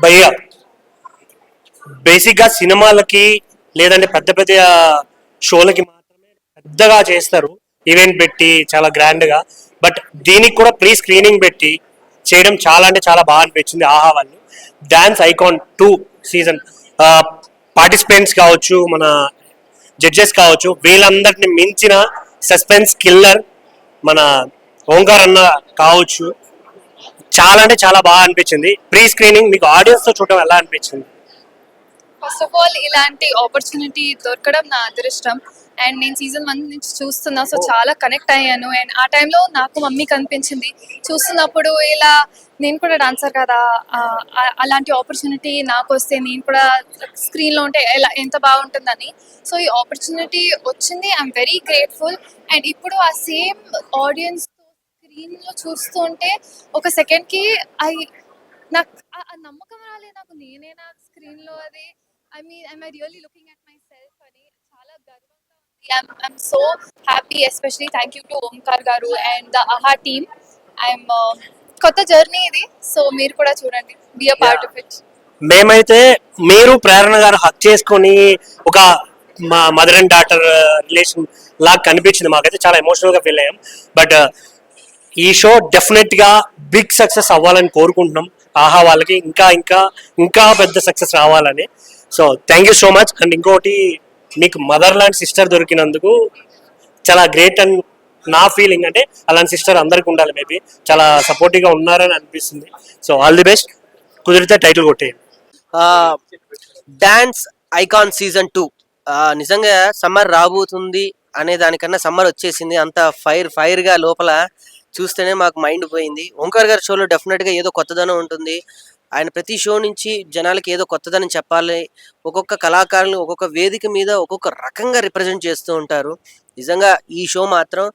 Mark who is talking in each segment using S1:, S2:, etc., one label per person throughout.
S1: భయ్యా బేసిక్గా సినిమాలకి లేదంటే పెద్ద పెద్ద షోలకి మాత్రమే పెద్దగా చేస్తారు, ఈవెంట్ పెట్టి చాలా గ్రాండ్గా. బట్ దీనికి కూడా ప్రీ స్క్రీనింగ్ పెట్టి చేయడం చాలా అంటే చాలా బాగా అనిపించింది. ఆహా వాళ్ళు డాన్స్ ఐకాన్ 2 సీజన్ పార్టిసిపెంట్స్ కావచ్చు, మన జడ్జెస్ కావచ్చు, వీళ్ళందరిని మించిన సస్పెన్స్ కిల్లర్ మన ఓంకార్ అన్న కావచ్చు. చాలా అంటే చాలా బాగా అనిపించింది. ప్రీ స్క్రీనింగ్ మీకు ఆడియన్స్ తో చూడడం ఎలా అనిపించింది?
S2: ఫస్ట్ ఆఫ్ ఆల్ ఇలాంటి ఆపర్చునిటీ దొరకడం నా అదృష్టం. అండ్ నేను సీజన్ 1 నుంచి చూస్తున్నా, సో చాలా కనెక్ట్ అయ్యాను. అండ్ ఆ టైంలో నాకు మమ్మీ కనిపించింది. చూస్తున్నప్పుడు ఇలా నేను కూడా డాన్సర్ కదా, అలాంటి ఆపర్చునిటీ నాకు వస్తే నేను కూడా స్క్రీన్లో ఉంటే ఎంత బాగుంటుందని. సో ఈ ఆపర్చునిటీ వచ్చింది. I'm very grateful. అండ్ ఇప్పుడు ఆ సేమ్ ఆడియన్స్ స్క్రీన్లో చూస్తూ ఉంటే ఒక సెకండ్కి నాకు ఆ నమ్మకం రాలేదు. నాకు నేనేనా స్క్రీన్లో అది am I really looking at myself అని చాలా గర్వంగా ఉంది. I'm so happy, especially thank you to Omkar garu and the AHA team. I'm కొత్త జర్నీ ఇది, సో మీరు కూడా చూడండి, be a part of it.
S1: మేమైతే మీరు ప్రేరణ గారు హక్ చేసుకొని ఒక మా మదర్ అండ్ డాటర్ రిలేషన్ లాగా కనిపించింది. మాకైతే చాలా ఎమోషనల్ గా ఫీల్ అయ్యాం. బట్ ఈ షో డెఫినెట్ గా బిగ్ సక్సెస్ అవ్వాలని కోరుకుంటున్నాం. ఆహా వాళ్ళకి ఇంకా ఇంకా ఇంకా పెద్ద సక్సెస్ రావాలని. So thank you so much. And ఇంకోటి, మీకు మదర్ లాంటి సిస్టర్ దొరికినందుకు చాలా గ్రేట్ అని నా ఫీలింగ్. అంటే అలాంటి సిస్టర్ అందరికి ఉండాలి. మేబీ చాలా సపోర్టివ్గా ఉన్నారని అనిపిస్తుంది. So all the best. కుదిరితే టైటిల్ కొట్టేయండి.
S3: డాన్స్ ఐకాన్ సీజన్ 2 నిజంగా సమ్మర్ రాబోతుంది అనే దానికన్నా సమ్మర్ వచ్చేసింది. అంత ఫైర్ గా లోపల చూస్తేనే మాకు మైండ్ పోయింది. ఓంకార్ గారి షోలో డెఫినెట్గా ఏదో కొత్తదనం ఉంటుంది. ఆయన ప్రతి షో నుంచి జనాలకి ఏదో కొత్తదనం చెప్పాలి. ఒక్కొక్క కళాకారులు ఒక్కొక్క వేదిక మీద ఒక్కొక్క రకంగా రిప్రజెంట్ చేస్తూ ఉంటారు. నిజంగా ఈ షో మాత్రం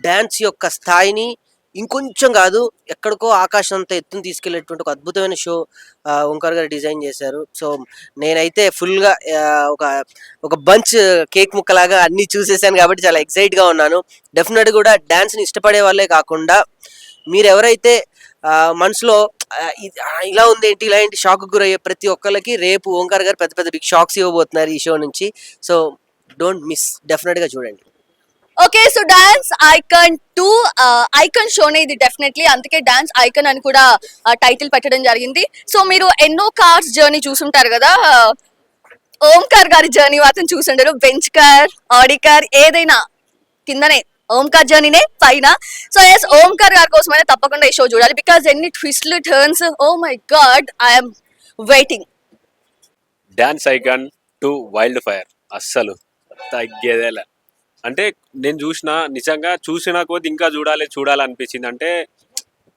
S3: డ్యాన్స్ యొక్క స్థాయిని ఇంకొంచెం కాదు ఎక్కడికో ఆకాశం అంతా ఎత్తుని తీసుకెళ్లేటువంటి ఒక అద్భుతమైన షో ఓంకార్ గారు డిజైన్ చేశారు. సో నేనైతే ఫుల్గా ఒక బంచ్ కేక్ ముక్కలాగా అన్ని చూసేసాను కాబట్టి చాలా ఎక్సైట్గా ఉన్నాను. డెఫినెట్గా కూడా డ్యాన్స్ని ఇష్టపడే వాళ్ళే కాకుండా మీరు ఎవరైతే మనసులో ఇలా ఉంది ఏంటి ఇలాంటి షాక్ గురయ్యే ప్రతి ఒక్కరికి రేపు ఓంకార్ గారు పెద్ద పెద్ద బిగ్ షాక్స్ ఇవ్వబోతున్నారు ఈ షో నుంచి. సో డోంట్ మిస్, డెఫినెట్గా చూడండి.
S4: Okay, so dance icon 2 icon షోనే ఇది డెఫినెట్లీ, అందుకే డాన్స్ ఐకాన్ అని కూడా టైటిల్ పెట్టడం జరిగింది. సో మీరు ఎన్నో కార్స్ జర్నీ చూసుంటారు కదా, ఓంకార్ గారి జర్నీ మాత్రం చూసుంటారు. బెంచ్ కార్, ఆడి కార్, ఏదైనా కిందనే ఓంకార్ జర్నీనే పైన. సో ఎస్, ఓంకార్ గారి కోసమైనా తప్పకుండా ఈ షో చూడాలి. బికాస్ ఎన్ని ట్విస్ట్లు turns, oh my god, I'm waiting.
S5: Dance icon 2 wild fire అస్సలు తగ్గేదేలే. అంటే నేను నిజంగా చూసిన కొద్ది ఇంకా చూడాలనిపించింది. అంటే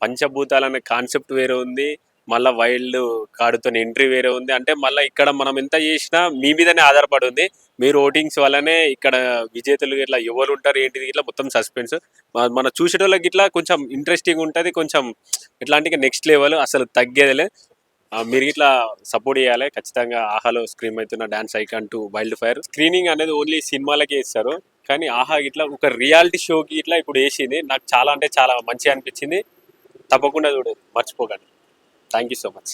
S5: పంచభూతాలనే కాన్సెప్ట్ వేరే ఉంది, మళ్ళీ వైల్డ్ కార్డుతో ఎంట్రీ వేరే ఉంది. అంటే మళ్ళీ ఇక్కడ మనం ఎంత చేసినా మీ మీదనే ఆధారపడి ఉంది. మీరు ఓటింగ్స్ వల్లనే ఇక్కడ విజేతలు ఇట్లా ఎవరు ఉంటారు ఏంటిది ఇట్లా మొత్తం సస్పెన్స్. మన చూసేటోళ్ళకి ఇట్లా కొంచెం ఇంట్రెస్టింగ్ ఉంటుంది, కొంచెం ఇట్లాంటి నెక్స్ట్ లెవెల్, అసలు తగ్గేదిలే. మీరు ఇట్లా సపోర్ట్ చేయాలి ఖచ్చితంగా. ఆహాలో స్క్రీన్ అవుతున్న dance icon 2 wild fire screening అనేది ఓన్లీ సినిమాలకే ఇస్తారు, కానీ ఆహా ఇట్లా ఒక రియాలిటీ షోకి ఇట్లా ఇప్పుడు వేసింది. నాకు చాలా అంటే చాలా మంచిగా అనిపించింది. తప్పకుండా చూడండి, మర్చిపోకండి. Thank you so much.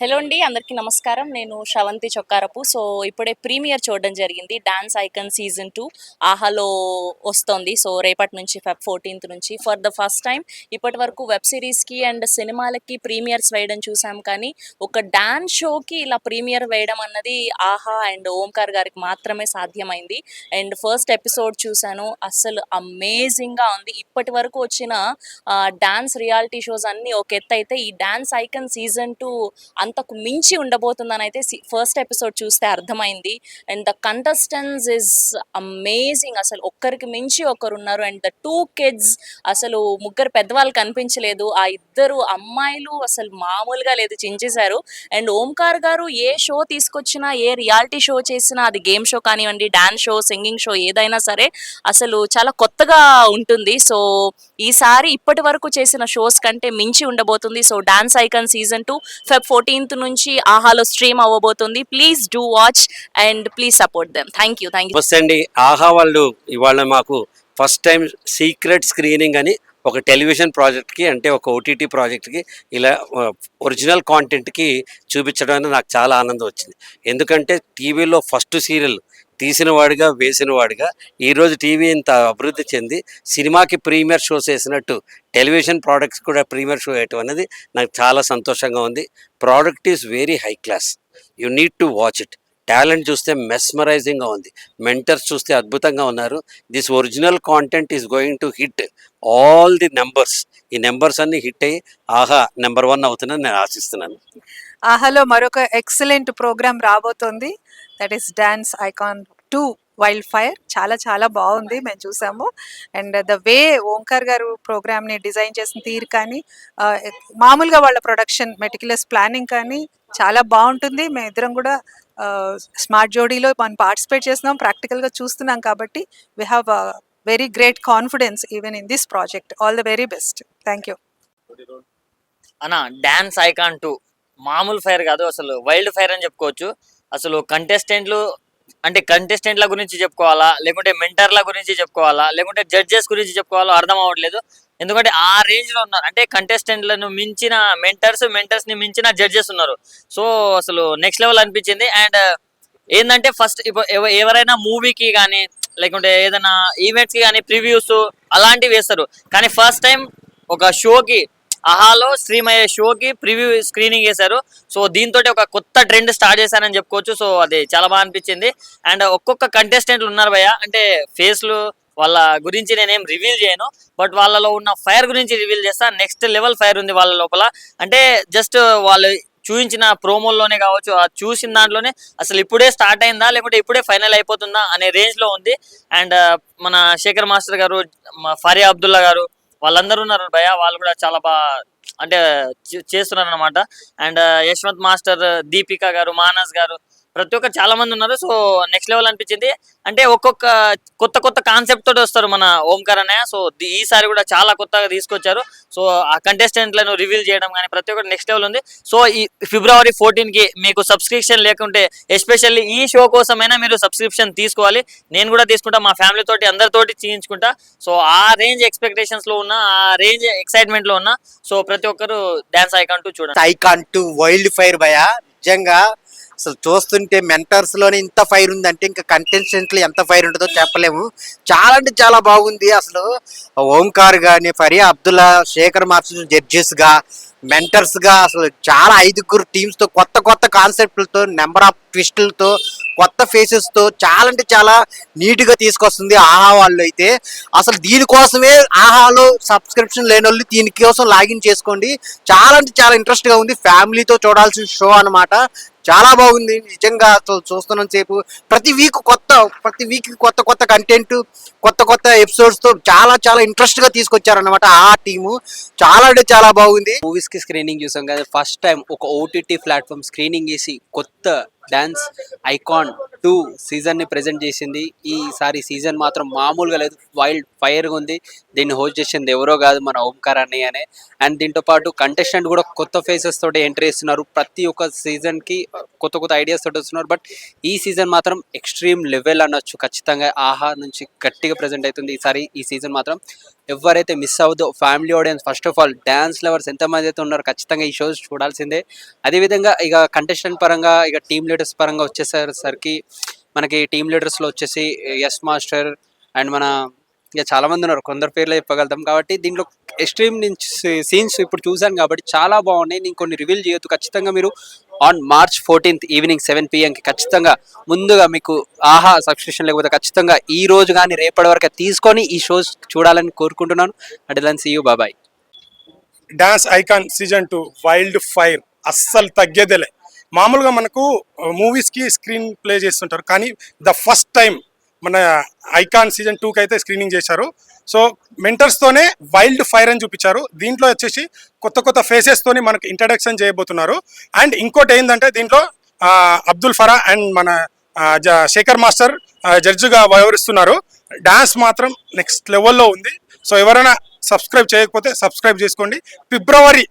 S6: Hello అండి, అందరికీ నమస్కారం. నేను శ్రవంతి చొక్కారపు. సో ఇప్పుడే ప్రీమియర్ చూడడం జరిగింది. డాన్స్ ఐకాన్ సీజన్ 2 ఆహాలో వస్తుంది. సో రేపటి నుంచి Feb 14th నుంచి ఫర్ ద ఫస్ట్ టైం ఇప్పటి వరకు వెబ్ సిరీస్కి అండ్ సినిమాలకి ప్రీమియర్స్ వేయడం చూసాం, కానీ ఒక డాన్స్ షోకి ఇలా ప్రీమియర్ వేయడం అన్నది ఆహా అండ్ ఓంకార్ గారికి మాత్రమే సాధ్యమైంది. అండ్ ఫస్ట్ ఎపిసోడ్ చూశాను, అస్సలు అమేజింగ్గా ఉంది. ఇప్పటి వరకు వచ్చిన డాన్స్ రియాలిటీ షోస్ అన్నీ ఒక ఎత్తు అయితే ఈ డాన్స్ ఐకాన్ సీజన్ 2 అంతకు మించి ఉండబోతుందని అయితే ఫస్ట్ ఎపిసోడ్ చూస్తే అర్థమైంది. And the contestants is amazing, అసలు ఒక్కరికి మించి ఒకరు ఉన్నారు. అండ్ ద 2 kids, అసలు ముగ్గురు పెద్దవాళ్ళు కనిపించలేదు, ఆ 2 అమ్మాయిలు అసలు మామూలుగా లేదు, చించేశారు. అండ్ ఓంకార్ గారు ఏ షో తీసుకొచ్చినా, ఏ రియాలిటీ షో చేసినా, అది గేమ్ షో కానివ్వండి, డాన్స్ షో, సింగింగ్ షో, ఏదైనా సరే అసలు చాలా కొత్తగా ఉంటుంది. సో ఈసారి ఇప్పటి వరకు చేసిన షోస్ కంటే మించి ఉండబోతుంది. So dance icon season 2 Feb 14th నుంచి ఆహాలో స్ట్రీమ్ అవ్వబోతుంది. Please do watch and please support them. Thank you.
S7: నమస్తే అండి. ఆహా వాళ్ళు ఇవాళ మాకు ఫస్ట్ టైం సీక్రెట్ స్క్రీనింగ్ అని ఒక టెలివిజన్ ప్రాజెక్ట్కి అంటే ఒక ఓటీటీ ప్రాజెక్ట్కి ఇలా ఒరిజినల్ కాంటెంట్కి చూపించడం అనేది నాకు చాలా ఆనందం వచ్చింది. ఎందుకంటే టీవీలో ఫస్ట్ సీరియల్ తీసిన వాడిగా వేసిన వాడిగా ఈరోజు టీవీ ఇంత అభివృద్ధి చెంది సినిమాకి ప్రీమియర్ షోస్ వేసినట్టు టెలివిజన్ ప్రోడక్ట్స్ కూడా ప్రీమియర్ షో వేయటం అనేది నాకు చాలా సంతోషంగా ఉంది. Product is very high class, you need to watch it. Talent చూస్తే మెస్మరైజింగ్గా ఉంది, మెంటర్స్ చూస్తే అద్భుతంగా ఉన్నారు. This original content is going to hit all the numbers. ఈ నెంబర్స్ అన్ని హిట్ అయ్యి ఆహా నెంబర్ 1 అవుతుందని నేను ఆశిస్తున్నాను.
S8: ఆహాలో మరొక ఎక్సలెంట్ ప్రోగ్రామ్ రాబోతోంది, that is dance icon 2 wild fire. చాలా చాలా బాగుంది, మేము చూసాము. అండ్ ద వే ఓంకార్ గారు ప్రోగ్రామ్ని డిజైన్ చేసిన తీరు కానీ మామూలుగా వాళ్ళ ప్రొడక్షన్ మెటిక్యులస్ ప్లానింగ్ కానీ చాలా బాగుంటుంది. మేము ఇద్దరం కూడా స్మార్ట్ జోడీలో మనం పార్టిసిపేట్ చేస్తున్నాం, ప్రాక్టికల్గా చూస్తున్నాం. కాబట్టి we have very great confidence even in this project. All the very best. Thank you
S9: అన్న. డాన్స్ ఐకాన్ 2 మామూలు ఫైర్ కాదు, అసలు వైల్డ్ ఫైర్ అని చెప్పుకోవచ్చు. అసలు కంటెస్టెంట్ల గురించి చెప్పుకోవాలా, లేకుంటే మెంటర్ల గురించి చెప్పుకోవాలా, లేకుంటే జడ్జెస్ గురించి చెప్పుకోవాలో అర్థం అవ్వట్లేదు. ఎందుకంటే ఆ రేంజ్ లో ఉన్నారు, అంటే కంటెస్టెంట్లను మించిన మెంటర్స్ ని మించిన జడ్జెస్ ఉన్నారు. సో అసలు నెక్స్ట్ లెవెల్ అనిపించింది. అండ్ ఏంటంటే ఫస్ట్ ఎవరైనా మూవీకి కానీ లేకుంటే ఏదైనా ఈవెంట్స్ కి కానీ ప్రివ్యూస్ అలాంటివి వేస్తారు, కానీ ఫస్ట్ టైం ఒక షోకి ఆహాలో స్ట్రీమ్ అయ్యే షోకి ప్రివ్యూ స్క్రీనింగ్ చేశారు. సో దీంతో ఒక కొత్త ట్రెండ్ స్టార్ట్ చేశారని చెప్పుకోవచ్చు. సో అది చాలా బాగా అనిపించింది. అండ్ ఒక్కొక్క కంటెస్టెంట్లు ఉన్నారు భయ్య, అంటే ఫేస్లు వాళ్ళ గురించి నేనేం రివీల్ చేయను, బట్ వాళ్ళలో ఉన్న ఫైర్ గురించి రివీల్ చేస్తా. నెక్స్ట్ లెవెల్ ఫైర్ ఉంది వాళ్ళ లోపల. అంటే జస్ట్ వాళ్ళు చూపించిన ప్రోమోల్లోనే కావచ్చు, ఆ చూసిన దాంట్లోనే అసలు ఇప్పుడే స్టార్ట్ అయిందా లేకుంటే ఇప్పుడే ఫైనల్ అయిపోతుందా అనే రేంజ్ లో ఉంది. అండ్ మన శేఖర్ మాస్టర్ గారు, ఫరియా అబ్దుల్లా గారు, వాళ్ళందరూ ఉన్నారు భయ, వాళ్ళు కూడా చాలా బాగా అంటే చేస్తున్నారు అనమాట. అండ్ యశ్వంత్ మాస్టర్, దీపిక గారు, మానస్ గారు, ప్రతి ఒక్కరు చాలా మంది ఉన్నారు. సో నెక్స్ట్ లెవెల్ అనిపించింది. అంటే ఒక్కొక్క కొత్త కాన్సెప్ట్ తోటి వస్తారు మన ఓంకార్ అన్నయ్య. సో ఈసారి కూడా చాలా కొత్తగా తీసుకొచ్చారు. సో ఆ కంటెస్టెంట్లను రివీల్ చేయడం కానీ ప్రతి ఒక్కటి నెక్స్ట్ లెవెల్ ఉంది. సో ఈ February 14కి మీకు సబ్స్క్రిప్షన్ లేకుంటే ఎస్పెషల్లీ ఈ షో కోసమైనా మీరు సబ్స్క్రిప్షన్ తీసుకోవాలి. నేను కూడా తీసుకుంటా, మా ఫ్యామిలీ తోటి అందరితోటి చేయించుకుంటా. సో ఆ రేంజ్ ఎక్స్పెక్టేషన్స్ లో ఉన్నా, ఆ రేంజ్ ఎక్సైట్మెంట్ లో ఉన్నా. సో ప్రతి ఒక్కరు డాన్స్ ఐకాన్ 2 చూడండి.
S10: ఐకాన్ 2 వైల్డ్ ఫైర్ భయ, నిజంగా అసలు చూస్తుంటే మెంటర్స్ లోనే ఇంత ఫైర్ ఉందంటే ఇంకా కంటెస్టెంట్లు ఎంత ఫైర్ ఉంటుందో చెప్పలేము. చాలా అంటే చాలా బాగుంది. అసలు ఓంకార్ గాని, ఫరియా అబ్దుల్లా, శేఖర్ మాస్టర్ జడ్జెస్ గా, మెంటర్స్ గా అసలు చాలా 5 టీమ్స్ తో కొత్త కాన్సెప్ట్లతో, నెంబర్ ఆఫ్ ట్విస్టులతో, కొత్త ఫేసెస్ తో చాలా అంటే చాలా నీట్ గా తీసుకొస్తుంది ఆహా వాళ్ళు. అయితే అసలు దీనికోసమే ఆహాలో సబ్స్క్రిప్షన్ లేని వాళ్ళు దీనికోసం లాగిన్ చేసుకోండి. చాలా అంటే చాలా ఇంట్రెస్ట్ గా ఉంది, ఫ్యామిలీతో చూడాల్సిన షో అన్నమాట. చాలా బాగుంది నిజంగా. చూస్తున్నాం సేపు ప్రతి వీక్ కొత్త కంటెంట్, కొత్త ఎపిసోడ్స్ తో చాలా చాలా ఇంట్రెస్ట్ గా తీసుకొచ్చారన్నమాట ఆ టీము. చాలా అంటే చాలా బాగుంది.
S11: మూవీస్ కి స్క్రీనింగ్ చూసాం కదా, ఫస్ట్ టైం ఒక ఓటీటీ ప్లాట్ఫామ్ స్క్రీనింగ్ చేసి కొత్త డాన్స్ ఐకాన్ 2 సీజన్ ని ప్రెజెంట్ చేసింది. ఈసారి సీజన్ మాత్రం మామూలుగా లేదు, వైల్డ్ ఫైర్ గా ఉంది. దీన్ని హోస్ట్ చేసింది ఎవరో కాదు, మన ఓంకార్ అన్నయ్యనే. అండ్ దీంతో పాటు కంటెస్టెంట్ కూడా కొత్త ఫేసెస్ తోటి ఎంట్రీ ఇస్తున్నారు. ప్రతి ఒక్క సీజన్ కి కొత్త ఐడియాస్ తోటి వస్తున్నారు. బట్ ఈ సీజన్ మాత్రం ఎక్స్ట్రీమ్ లెవెల్ అనొచ్చు. ఖచ్చితంగా ఆహా నుంచి గట్టిగా ప్రెజెంట్ అవుతుంది ఈసారి. ఈ సీజన్ మాత్రం ఎవరైతే మిస్ అవ్వదో, family audience, first of all dance lovers ఎంతమంది అయితే ఉన్నారో ఖచ్చితంగా ఈ షోస్ చూడాల్సిందే. అదేవిధంగా ఇక కంటెస్టెంట్ పరంగా, ఇక టీమ్ లీడర్స్ పరంగా వచ్చేసరికి మనకి టీమ్ లీడర్స్లో వచ్చేసి ఎస్ మాస్టర్ అండ్ మన ఇక చాలా మంది ఉన్నారు, కొందరు పేర్లు చెప్పగలుగుతాం. కాబట్టి దీంట్లో ఎక్స్ట్రీమ్ నుంచి సీన్స్ ఇప్పుడు చూసాను కాబట్టి చాలా బాగున్నాయి. నేను కొన్ని రివీల్ చేయొద్దు. ఖచ్చితంగా మీరు on March 14th evening 7 PM ఖచ్చితంగా ముందుగా మీకు ఆహా సబ్స్క్రిప్షన్ లేకపోతే ఖచ్చితంగా ఈ రోజు కానీ రేపటి వరకు తీసుకొని ఈ షోస్ చూడాలని కోరుకుంటున్నాను. అంటే దాన్ని see you, bye.
S12: Dance icon season 2 wild fire అస్సలు తగ్గేదేలే. మామూలుగా మనకు మూవీస్కి స్క్రీన్ ప్లే చేస్తుంటారు, కానీ ద ఫస్ట్ టైం మన ఐకాన్ సీజన్ 2కి అయితే స్క్రీనింగ్ చేశారు. సో మెంటర్స్తోనే వైల్డ్ ఫైర్ అని చూపించారు. దీంట్లో వచ్చేసి కొత్త ఫేసెస్తోని మనకు ఇంట్రడక్షన్ చేయబోతున్నారు. అండ్ ఇంకోటి ఏంటంటే దీంట్లో అబ్దుల్ ఫరా అండ్ మన శేఖర్ మాస్టర్ జడ్జిగా వ్యవహరిస్తున్నారు. డాన్స్ మాత్రం నెక్స్ట్ లెవెల్లో ఉంది. సో ఎవరైనా సబ్స్క్రైబ్ చేయకపోతే సబ్స్క్రైబ్ చేసుకోండి. February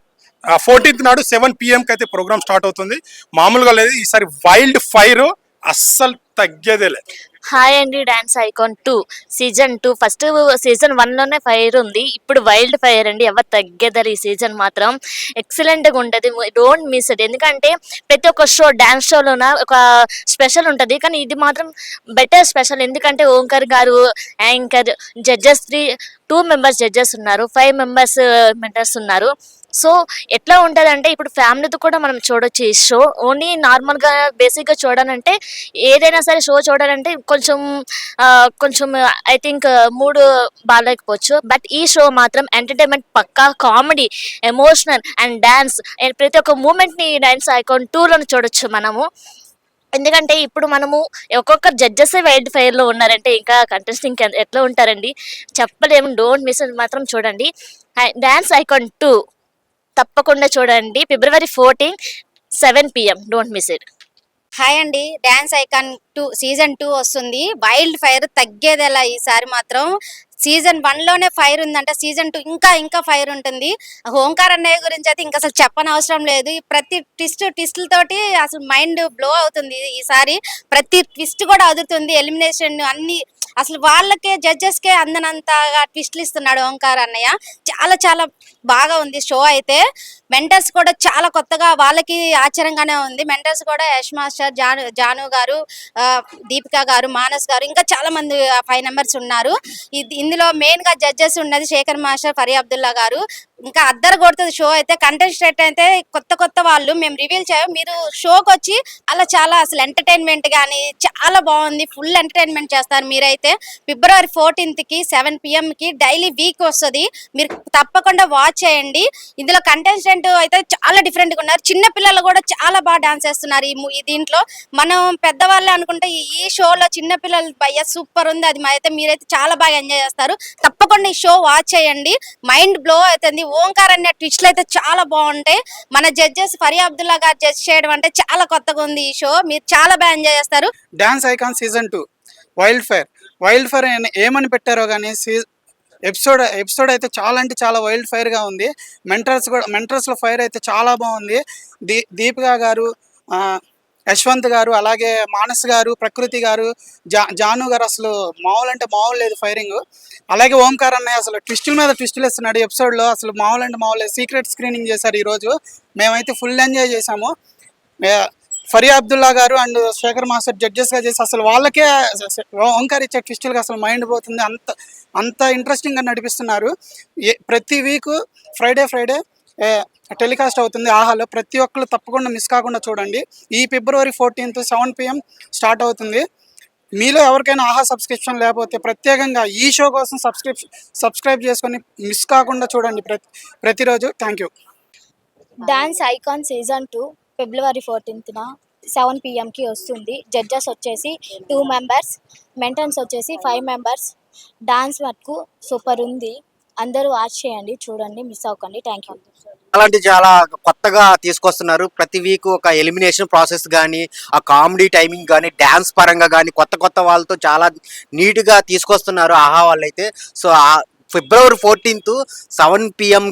S12: 14th నాడు 7 PM అయితే ప్రోగ్రామ్ స్టార్ట్ అవుతుంది. మామూలుగా లేదు, ఈసారి వైల్డ్ ఫైర్ అస్సలు తగ్గేదేలే.
S6: హాయ్ అండి, dance icon 2 season 2 first season 1 లోనే ఫైర్ ఉంది, ఇప్పుడు వైల్డ్ ఫైర్ అండి. ఎవరు తగ్గేదారు. ఈ సీజన్ మాత్రం ఎక్సలెంట్గా ఉంటుంది, డోంట్ మిస్ ఇట్. ఎందుకంటే ప్రతి ఒక్క షో డాన్స్ షోలోన ఒక స్పెషల్ ఉంటుంది, కానీ ఇది మాత్రం బెటర్ స్పెషల్. ఎందుకంటే ఓంకార్ గారు యాంకర్, జడ్జెస్ 2 మెంబర్స్ జడ్జెస్ ఉన్నారు, 5 మెంబర్స్ మెంటర్స్ ఉన్నారు. సో ఎట్లా ఉంటుంది అంటే ఇప్పుడు ఫ్యామిలీతో కూడా మనం చూడొచ్చు ఈ షో. ఓన్లీ నార్మల్గా బేసిక్గా చూడాలంటే ఏదైనా సరే షో చూడాలంటే కొంచెం ఐ థింక్ మూడు బాగాలేకపోవచ్చు. బట్ ఈ షో మాత్రం ఎంటర్టైన్మెంట్ పక్కా, కామెడీ, ఎమోషనల్ అండ్ డ్యాన్స్, ప్రతి ఒక్క మూమెంట్ని డాన్స్ ఐకాన్ 2లో చూడొచ్చు మనము. ఎందుకంటే ఇప్పుడు మనము ఒక్కొక్క జడ్జెస్ వైల్డ్ ఫైర్లో ఉన్నారంటే ఇంకా కంటెస్ట్ ఇంకా ఎట్లా ఉంటారండి చెప్పలేము. డోంట్ మిస్ మాత్రం చూడండి డాన్స్ ఐకాన్ 2 తప్పకుండా చూడండి. February 14 7 PM. Don't miss it.
S13: Hi అండి, డాన్స్ ఐకాన్ 2 సీజన్ 2 వస్తుంది. వైల్డ్ ఫైర్ తగ్గేదేలా ఈసారి మాత్రం. సీజన్ 1 లోనే ఫైర్ ఉందంటే సీజన్ 2 ఇంకా ఫైర్ ఉంటుంది. ఓంకార్ అన్నయ్య గురించి అయితే ఇంకా అసలు చెప్పనవసరం లేదు. ప్రతి ట్విస్టులతోటి అసలు మైండ్ బ్లో అవుతుంది. ఈసారి ప్రతి ట్విస్ట్ కూడా అదురుతుంది. ఎలిమినేషన్ అన్ని అసలు వాళ్ళకే జడ్జెస్కే అందనంతగా ట్విస్ట్లు ఇస్తున్నాడు ఓంకార్ అన్నయ్య. చాలా బాగా ఉంది షో అయితే. మెంటర్స్ కూడా చాలా కొత్తగా, వాళ్ళకి ఆశ్చర్యంగానే ఉంది. మెంటర్స్ కూడా యష్ మాస్టర్, జాను గారు, దీపిక గారు, మానస్ గారు, ఇంకా చాలా మంది 5 మెంబర్స్ ఉన్నారు. ఇందులో మెయిన్ గా జడ్జెస్ ఉన్నది శేఖర్ మాస్టర్, ఫరీ అబ్దుల్లా గారు. ఇంకా అద్దరు కొడుతుంది షో అయితే. కంటెస్టెంట్ అయితే కొత్త వాళ్ళు మేము రివీల్ చేయం, మీరు షోకి వచ్చి చాలా అసలు ఎంటర్టైన్మెంట్ కానీ చాలా బాగుంది. ఫుల్ ఎంటర్టైన్మెంట్ చేస్తారు మీరైతే. February 14th 7 PM daily week వస్తుంది, మీరు తప్పకుండా వాచ్ చేయండి. ఇందులో కంటెస్టెంట్ అయితే చాలా డిఫరెంట్ గా ఉన్నారు. చిన్న పిల్లలు కూడా చాలా బాగా డాన్స్ చేస్తున్నారు ఈ దీంట్లో. మనం పెద్దవాళ్ళే అనుకుంటే ఈ షోలో చిన్న పిల్లలు భయ్య సూపర్ ఉంది. అది అయితే మీరైతే చాలా బాగా ఎంజాయ్ చేస్తారు. తప్పకుండా ఈ షో వాచ్ చేయండి, మైండ్ బ్లో అవుతుంది. ఓంకార్ అనే ట్విస్ట్లు అయితే చాలా బాగుంటాయి. మన జడ్జెస్ ఫరీ అబ్దుల్లా గారు జడ్జ్ చేయడం అంటే చాలా కొత్తగా ఉంది ఈ షో, మీరు చాలా బాగా ఎంజాయ్ చేస్తారు.
S14: Dance icon season 2 wild fire ఏమని పెట్టారో కానీ ఎపిసోడ్ అయితే చాలా అంటే చాలా వైల్డ్ ఫైర్ గా ఉంది. మెంటర్స్ లో ఫైర్ అయితే చాలా బాగుంది. దీపిక గారు, యశ్వంత్ గారు, అలాగే మానస్ గారు, ప్రకృతి గారు, జాను గారు అసలు మామూలు అంటే మామూలు లేదు ఫైరింగ్. అలాగే ఓంకార్ అన్నయ్య అసలు ట్విస్టుల మీద ట్విస్టులు ఇస్తున్నాడు ఎపిసోడ్లో. అసలు మామూలు అంటే మామూలు లేదు. సీక్రెట్ స్క్రీనింగ్ చేశారు ఈరోజు, మేమైతే ఫుల్ ఎంజాయ్ చేసాము. ఫరీ అబ్దుల్లా గారు అండ్ శేఖర్ మాస్టర్ జడ్జెస్గా చేసి అసలు వాళ్ళకే ఓంకార్ ఇచ్చే ట్విస్టులుగా అసలు మైండ్ పోతుంది. అంత ఇంట్రెస్టింగ్గా నడిపిస్తున్నారు. ప్రతి వీక్ ఫ్రైడే టెలికాస్ట్ అవుతుంది ఆహాలో. ప్రతి ఒక్కరు తప్పకుండా మిస్ కాకుండా చూడండి. ఈ February 14th 7 PM స్టార్ట్ అవుతుంది. మీలో ఎవరికైనా ఆహా సబ్స్క్రిప్షన్ లేకపోతే ప్రత్యేకంగా ఈ షో కోసం సబ్స్క్రైబ్ చేసుకొని మిస్ కాకుండా చూడండి ప్రతిరోజు. Thank you.
S13: Dance icon season 2 February 14th 7 PM వస్తుంది. జడ్జెస్ వచ్చేసి 2 మెంబర్స్, మెంటర్స్ వచ్చేసి 5 మెంబర్స్. డాన్స్ మటుకు సూపర్ ఉంది, అందరూ వాచ్ చేయండి, చూడండి, మిస్ అవ్వకండి. Thank you.
S10: అలాంటి చాలా కొత్తగా తీసుకొస్తున్నారు. ప్రతి వీక్ ఒక ఎలిమినేషన్ ప్రాసెస్ కానీ, ఆ కామెడీ టైమింగ్ కానీ, డ్యాన్స్ పరంగా కానీ కొత్త వాళ్ళతో చాలా నీట్గా తీసుకొస్తున్నారు ఆహా వాళ్ళైతే. సో February 14th 7 PM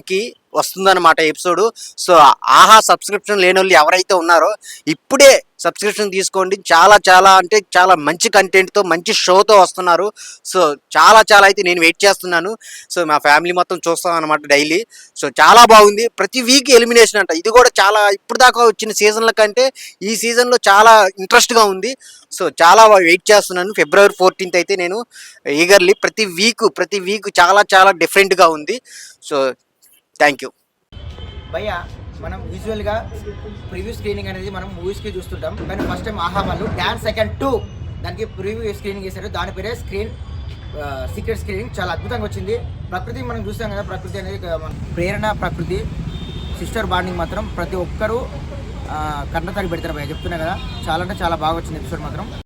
S10: వస్తుందన్నమాట ఎపిసోడ్. సో ఆహా సబ్స్క్రిప్షన్ లేని వాళ్ళు ఎవరైతే ఉన్నారో ఇప్పుడే సబ్స్క్రిప్షన్ తీసుకోండి. చాలా అంటే చాలా మంచి కంటెంట్తో, మంచి షోతో వస్తున్నారు. సో చాలా అయితే నేను వెయిట్ చేస్తున్నాను. సో మా ఫ్యామిలీ మొత్తం చూస్తాం అనమాట డైలీ. సో చాలా బాగుంది. ప్రతి వీక్ ఎలిమినేషన్ అంట. ఇది కూడా చాలా ఇప్పుడు దాకా వచ్చిన సీజన్ల కంటే ఈ సీజన్లో చాలా ఇంట్రెస్ట్గా ఉంది. సో చాలా వెయిట్ చేస్తున్నాను. February 14th అయితే నేను ఈగర్లీ ప్రతి వీక్ చాలా డిఫరెంట్గా ఉంది. So thank you.
S15: భయ్య, మనం యూజువల్గా ప్రివ్యూ స్క్రీనింగ్ అనేది మనం మూవీస్కి చూస్తుంటాం, కానీ ఫస్ట్ టైం ఆహా వాళ్ళు డాన్స్ ఐకాన్ 2 దానికి ప్రివ్యూ స్క్రీనింగ్ చేశారు. దాని పేరే సీక్రెట్ స్క్రీనింగ్. చాలా అద్భుతంగా వచ్చింది. ప్రకృతి మనం చూస్తాం కదా, ప్రకృతి అనేది ప్రేరణ, ప్రకృతి సిస్టర్ బాండింగ్ మాత్రం ప్రతి ఒక్కరూ కన్నతడి పెడతారు భయ్య, చెప్తున్నా కదా. చాలా అంటే చాలా బాగా వచ్చింది ఎపిసోడ్ మాత్రం.